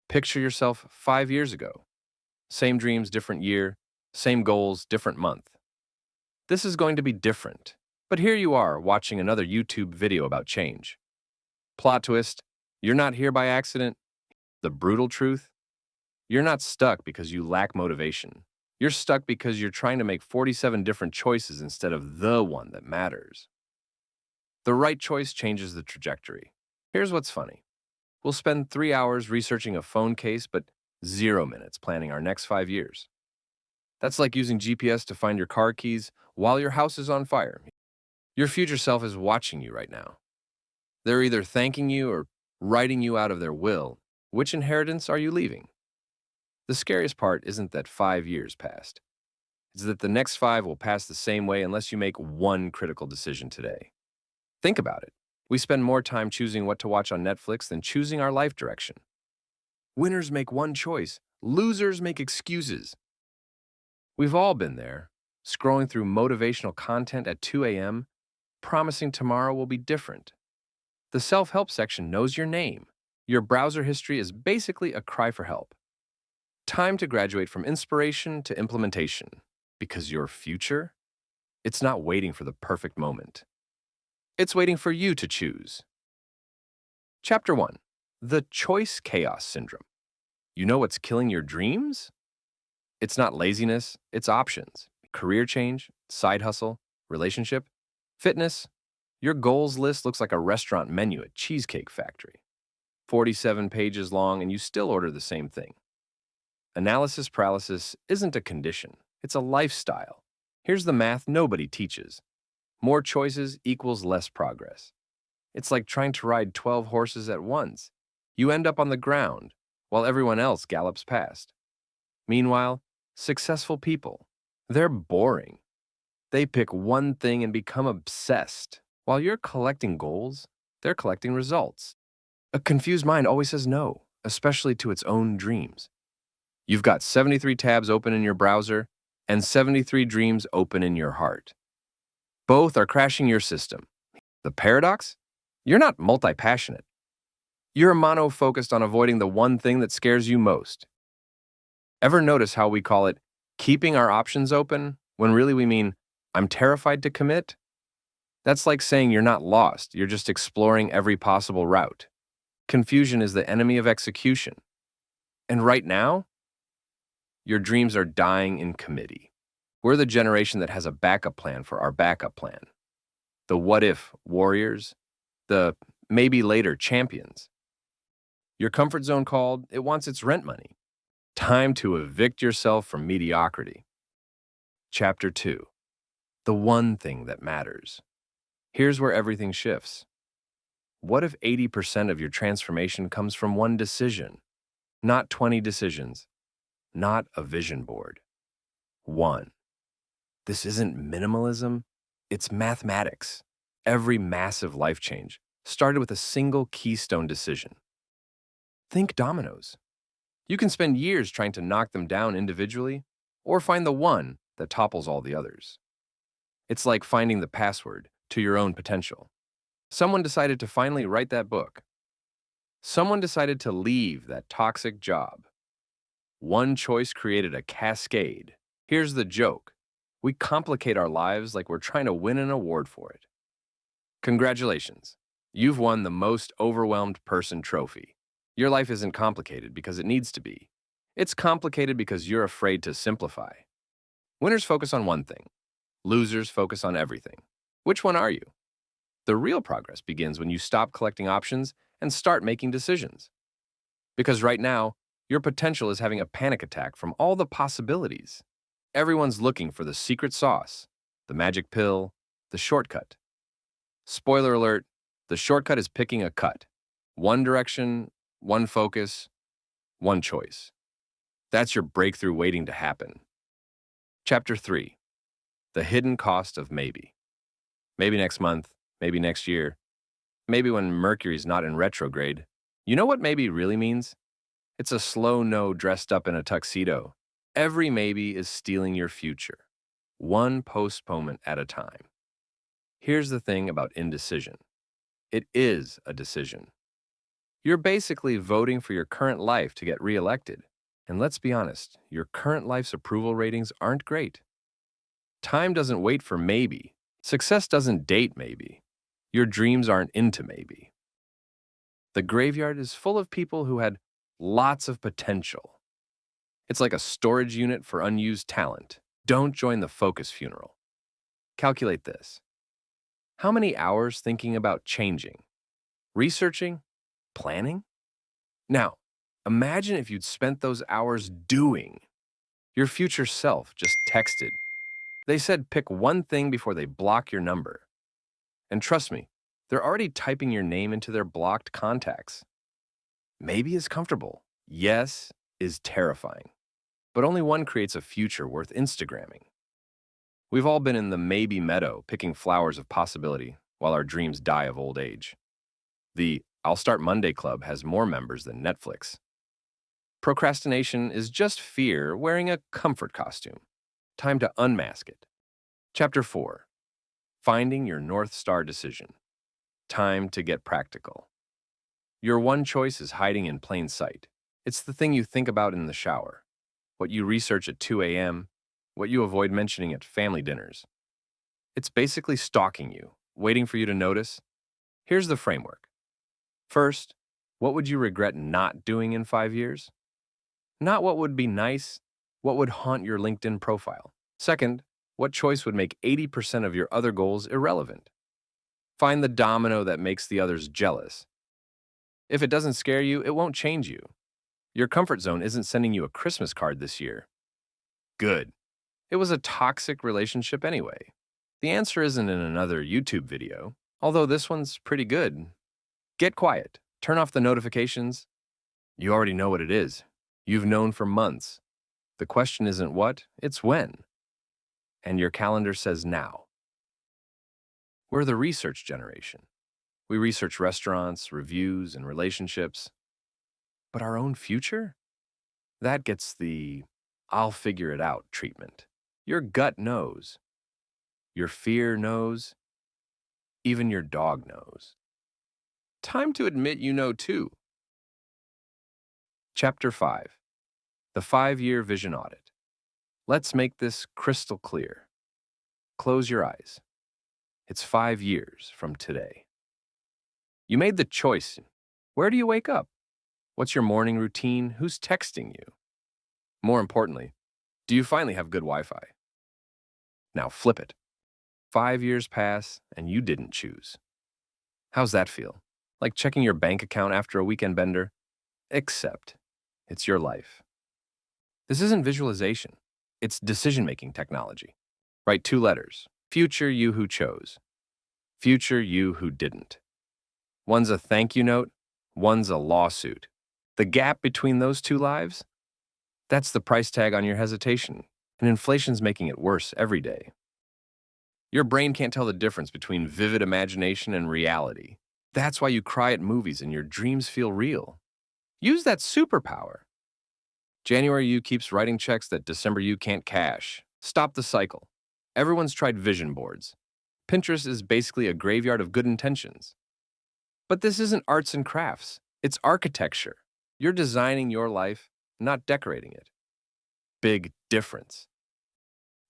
Picture yourself 5 years ago. Same dreams, different year. Same goals, different month. This is going to be different. But here you are watching another YouTube video about change. Plot twist, you're not here by accident. The brutal truth, you're not stuck because you lack motivation. You're stuck because you're trying to make 47 different choices instead of the one that matters. The right choice changes the trajectory. Here's what's funny. We'll spend 3 hours researching a phone case, but 0 minutes planning our next 5 years. That's like using GPS to find your car keys while your house is on fire. Your future self is watching you right now. They're either thanking you or writing you out of their will. Which inheritance are you leaving? The scariest part isn't that 5 years passed. It's that the next 5 will pass the same way unless you make one critical decision today. Think about it. We spend more time choosing what to watch on Netflix than choosing our life direction. Winners make one choice. Losers make excuses. We've all been there, scrolling through motivational content at 2 a.m., promising tomorrow will be different. The self-help section knows your name. Your browser history is basically a cry for help. Time to graduate from inspiration to implementation, because your future, it's not waiting for the perfect moment. It's waiting for you to choose. Chapter 1. The Choice Chaos Syndrome. You know what's killing your dreams? It's not laziness, it's options. Career change, side hustle, relationship, fitness. Your goals list looks like a restaurant menu at Cheesecake Factory. 47 pages long and you still order the same thing. Analysis paralysis isn't a condition, it's a lifestyle. Here's the math nobody teaches. More choices equals less progress. It's like trying to ride 12 horses at once. You end up on the ground while everyone else gallops past. Meanwhile, successful people, they're boring. They pick one thing and become obsessed. While you're collecting goals, they're collecting results. A confused mind always says no, especially to its own dreams. You've got 73 tabs open in your browser and 73 dreams open in your heart. Both are crashing your system. The paradox? You're not multi-passionate. You're mono-focused on avoiding the one thing that scares you most. Ever notice how we call it keeping our options open when really we mean I'm terrified to commit? That's like saying you're not lost, you're just exploring every possible route. Confusion is the enemy of execution. And right now, your dreams are dying in committee. We're the generation that has a backup plan for our backup plan. The what-if warriors, the maybe later champions. Your comfort zone called, it wants its rent money. Time to evict yourself from mediocrity. Chapter 2. The one thing that matters. Here's where everything shifts. What if 80% of your transformation comes from one decision? Not 20 decisions. Not a vision board. One. This isn't minimalism, it's mathematics. Every massive life change started with a single keystone decision. Think dominoes. You can spend years trying to knock them down individually, or find the one that topples all the others. It's like finding the password to your own potential. Someone decided to finally write that book. Someone decided to leave that toxic job. One choice created a cascade. Here's the joke. We complicate our lives like we're trying to win an award for it. Congratulations. You've won the most overwhelmed person trophy. Your life isn't complicated because it needs to be. It's complicated because you're afraid to simplify. Winners focus on one thing. Losers focus on everything. Which one are you? The real progress begins when you stop collecting options and start making decisions. Because right now, your potential is having a panic attack from all the possibilities. Everyone's looking for the secret sauce, the magic pill, the shortcut. Spoiler alert, the shortcut is picking a cut. One direction, one focus, one choice. That's your breakthrough waiting to happen. Chapter 3. The hidden cost of maybe. Maybe next month, maybe next year, maybe when Mercury's not in retrograde. You know what maybe really means? It's a slow no dressed up in a tuxedo. Every maybe is stealing your future, one postponement at a time. Here's the thing about indecision. It is a decision. You're basically voting for your current life to get reelected. And let's be honest, your current life's approval ratings aren't great. Time doesn't wait for maybe. Success doesn't date maybe. Your dreams aren't into maybe. The graveyard is full of people who had lots of potential. It's like a storage unit for unused talent. Don't join the focus funeral. Calculate this. How many hours thinking about changing, researching, planning? Now, imagine if you'd spent those hours doing. Your future self just texted. They said pick one thing before they block your number. And trust me, they're already typing your name into their blocked contacts. Maybe is comfortable. Yes is terrifying. But only one creates a future worth Instagramming. We've all been in the maybe meadow picking flowers of possibility while our dreams die of old age. The I'll Start Monday Club has more members than Netflix. Procrastination is just fear wearing a comfort costume. Time to unmask it. Chapter 4. Finding your North Star decision. Time to get practical. Your one choice is hiding in plain sight. It's the thing you think about in the shower, what you research at 2 a.m., what you avoid mentioning at family dinners. It's basically stalking you, waiting for you to notice. Here's the framework. First, what would you regret not doing in 5 years? Not what would be nice, what would haunt your LinkedIn profile. Second, what choice would make 80% of your other goals irrelevant? Find the domino that makes the others jealous. If it doesn't scare you, it won't change you. Your comfort zone isn't sending you a Christmas card this year. Good. It was a toxic relationship anyway. The answer isn't in another YouTube video, although this one's pretty good. Get quiet. Turn off the notifications. You already know what it is. You've known for months. The question isn't what, it's when. And your calendar says now. We're the research generation. We research restaurants, reviews, and relationships. But our own future? That gets the I'll figure it out treatment. Your gut knows. Your fear knows. Even your dog knows. Time to admit you know too. Chapter 5. The 5-Year Vision Audit. Let's make this crystal clear. Close your eyes. It's 5 years from today. You made the choice. Where do you wake up? What's your morning routine? Who's texting you? More importantly, do you finally have good Wi-Fi? Now flip it. 5 years pass and you didn't choose. How's that feel? Like checking your bank account after a weekend bender? Except it's your life. This isn't visualization. It's decision-making technology. Write 2 letters. Future you who chose. Future you who didn't. One's a thank you note, one's a lawsuit. The gap between those 2 lives? That's the price tag on your hesitation, and inflation's making it worse every day. Your brain can't tell the difference between vivid imagination and reality. That's why you cry at movies and your dreams feel real. Use that superpower. January you keeps writing checks that December you can't cash. Stop the cycle. Everyone's tried vision boards. Pinterest is basically a graveyard of good intentions. But this isn't arts and crafts. It's architecture. You're designing your life, not decorating it. Big difference.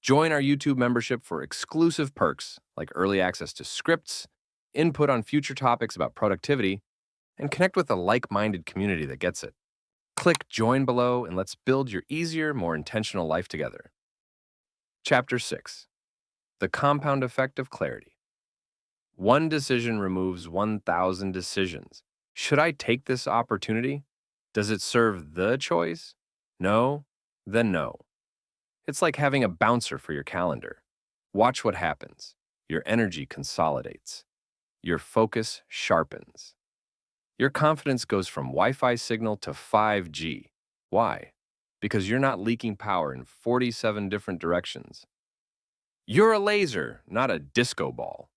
Join our YouTube membership for exclusive perks like early access to scripts, input on future topics about productivity, and connect with a like-minded community that gets it. Click join below and let's build your easier, more intentional life together. Chapter 6. The Compound Effect of Clarity. One decision removes 1,000 decisions. Should I take this opportunity? Does it serve the choice? No? Then no. It's like having a bouncer for your calendar. Watch what happens. Your energy consolidates. Your focus sharpens. Your confidence goes from Wi-Fi signal to 5G. Why? Because you're not leaking power in 47 different directions. You're a laser, not a disco ball.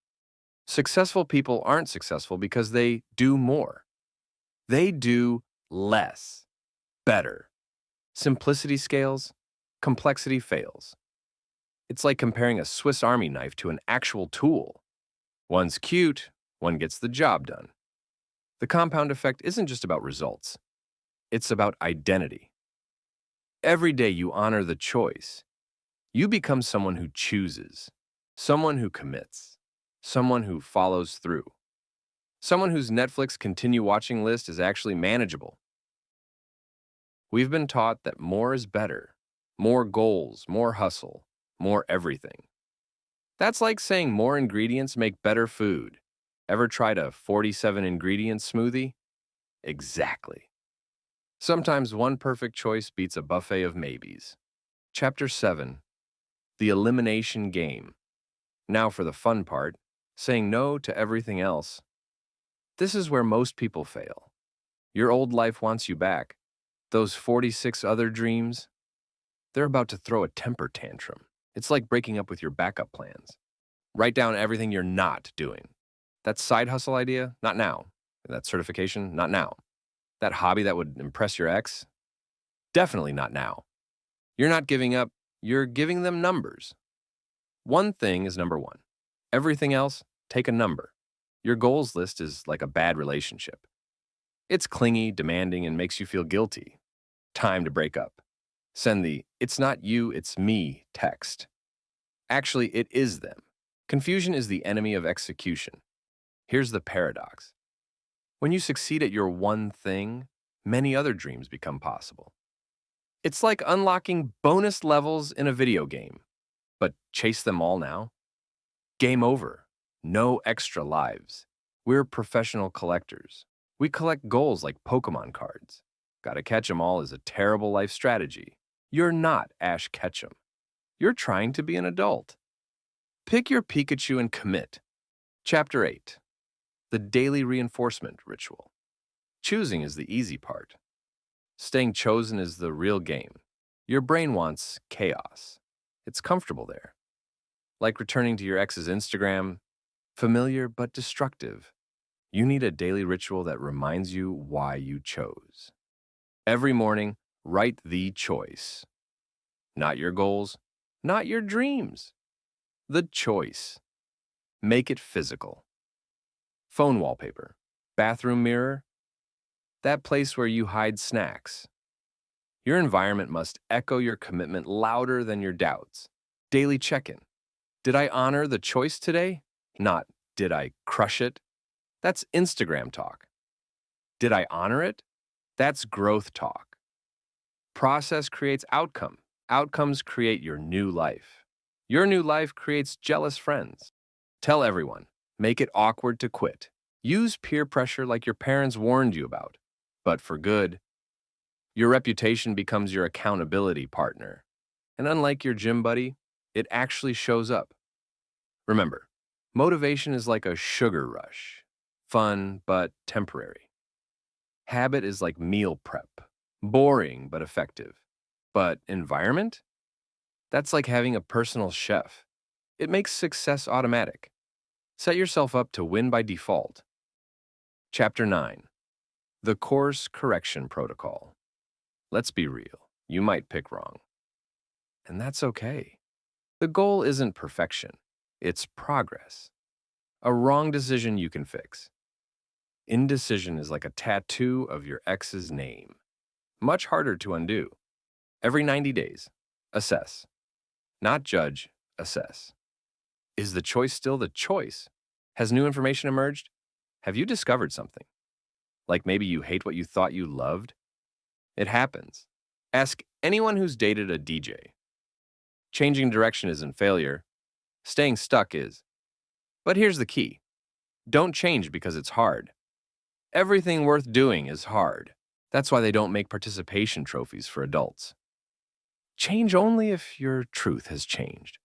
Successful people aren't successful because they do more. They do less, better. Simplicity scales, complexity fails. It's like comparing a Swiss Army knife to an actual tool. One's cute, one gets the job done. The compound effect isn't just about results, it's about identity. Every day you honor the choice, you become someone who chooses, someone who commits, someone who follows through, someone whose Netflix continue watching list is actually manageable. We've been taught that more is better, more goals, more hustle, more everything. That's like saying more ingredients make better food. Ever tried a 47 ingredient smoothie? Exactly. Sometimes one perfect choice beats a buffet of maybes. Chapter 7. The Elimination Game. Now for the fun part, saying no to everything else. This is where most people fail. Your old life wants you back. Those 46 other dreams, they're about to throw a temper tantrum. It's like breaking up with your backup plans. Write down everything you're not doing. That side hustle idea, not now. That certification, not now. That hobby that would impress your ex, definitely not now. You're not giving up, you're giving them numbers. One thing is number one. Everything else, take a number. Your goals list is like a bad relationship. It's clingy, demanding, and makes you feel guilty. Time to break up. Send the "it's not you, it's me" text. Actually, it is them. Confusion is the enemy of execution. Here's the paradox. When you succeed at your one thing, many other dreams become possible. It's like unlocking bonus levels in a video game. But chase them all now? Game over. No extra lives. We're professional collectors. We collect goals like Pokemon cards. Gotta catch 'em all is a terrible life strategy. You're not Ash Ketchum. You're trying to be an adult. Pick your Pikachu and commit. Chapter 8. The Daily Reinforcement Ritual. Choosing is the easy part. Staying chosen is the real game. Your brain wants chaos. It's comfortable there. Like returning to your ex's Instagram, familiar but destructive. You need a daily ritual that reminds you why you chose. Every morning, write the choice. Not your goals, not your dreams. The choice. Make it physical. Phone wallpaper, bathroom mirror, that place where you hide snacks. Your environment must echo your commitment louder than your doubts. Daily check-in. Did I honor the choice today? Not, did I crush it? That's Instagram talk. Did I honor it? That's growth talk. Process creates outcome. Outcomes create your new life. Your new life creates jealous friends. Tell everyone. Make it awkward to quit. Use peer pressure like your parents warned you about. But for good, your reputation becomes your accountability partner. And unlike your gym buddy, it actually shows up. Remember, motivation is like a sugar rush. Fun, but temporary. Habit is like meal prep. Boring, but effective. But environment? That's like having a personal chef. It makes success automatic. Set yourself up to win by default. Chapter 9. The Course Correction Protocol. Let's be real. You might pick wrong. And that's okay. The goal isn't perfection. It's progress. A wrong decision you can fix. Indecision is like a tattoo of your ex's name. Much harder to undo. Every 90 days, assess. Not judge, assess. Is the choice still the choice? Has new information emerged? Have you discovered something? Like maybe you hate what you thought you loved? It happens. Ask anyone who's dated a DJ. Changing direction isn't failure. Staying stuck is. But here's the key. Don't change because it's hard. Everything worth doing is hard. That's why they don't make participation trophies for adults. Change only if your truth has changed.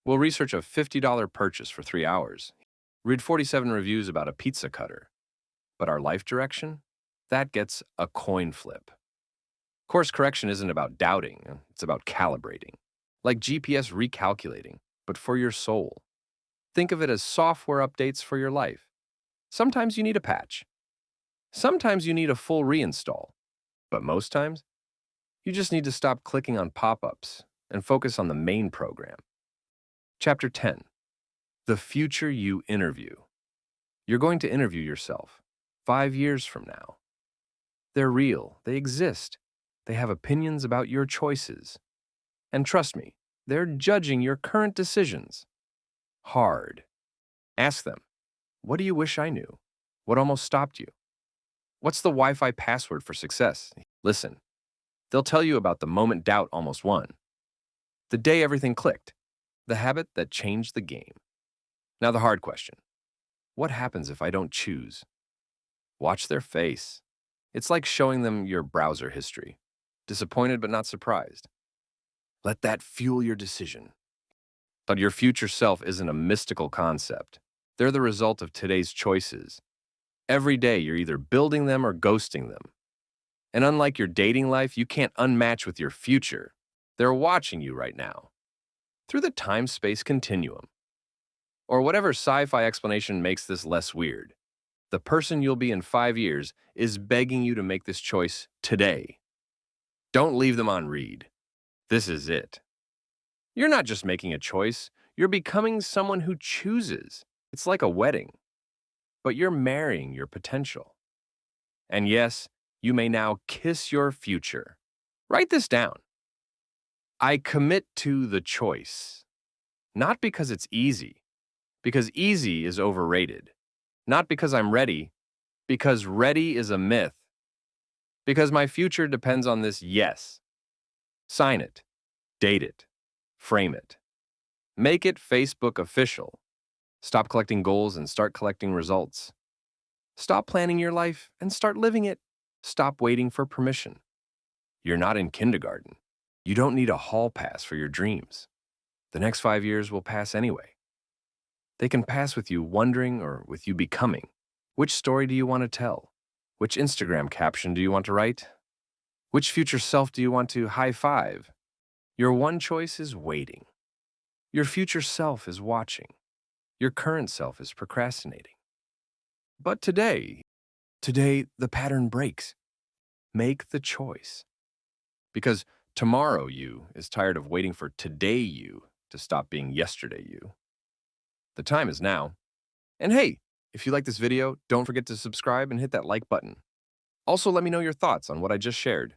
We'll research a $50 purchase for 3 hours. Read 47 reviews about a pizza cutter. But our life direction? That gets a coin flip. Course correction isn't about doubting, it's about calibrating. Like GPS recalculating, but for your soul. Think of it as software updates for your life. Sometimes you need a patch. Sometimes you need a full reinstall. But most times, you just need to stop clicking on pop-ups and focus on the main program. Chapter 10. The Future You Interview. You're going to interview yourself. 5 years from now. They're real, they exist, they have opinions about your choices. And trust me, they're judging your current decisions. Hard. Ask them, what do you wish I knew? What almost stopped you? What's the Wi-Fi password for success? Listen, they'll tell you about the moment doubt almost won, the day everything clicked, the habit that changed the game. Now the hard question. What happens if I don't choose? Watch their face. It's like showing them your browser history. Disappointed but not surprised. Let that fuel your decision. But your future self isn't a mystical concept. They're the result of today's choices. Every day you're either building them or ghosting them. And unlike your dating life, you can't unmatch with your future. They're watching you right now. Through the time-space continuum. Or whatever sci-fi explanation makes this less weird. The person you'll be in 5 years is begging you to make this choice today. Don't leave them on read. This is it. You're not just making a choice, you're becoming someone who chooses. It's like a wedding. But you're marrying your potential. And yes, you may now kiss your future. Write this down. I commit to the choice. Not because it's easy, because easy is overrated. Not because I'm ready, because ready is a myth. Because my future depends on this yes. Sign it, date it, frame it. Make it Facebook official. Stop collecting goals and start collecting results. Stop planning your life and start living it. Stop waiting for permission. You're not in kindergarten. You don't need a hall pass for your dreams. The next 5 years will pass anyway. They can pass with you wondering or with you becoming. Which story do you want to tell? Which Instagram caption do you want to write? Which future self do you want to high five? Your one choice is waiting. Your future self is watching. Your current self is procrastinating. But today, the pattern breaks. Make the choice. Because tomorrow you is tired of waiting for today you to stop being yesterday you. The time is now. And hey, if you like this video, don't forget to subscribe and hit that like button. Also, let me know your thoughts on what I just shared.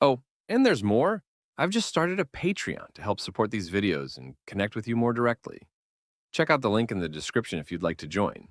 Oh, and there's more. I've just started a Patreon to help support these videos and connect with you more directly. Check out the link in the description if you'd like to join.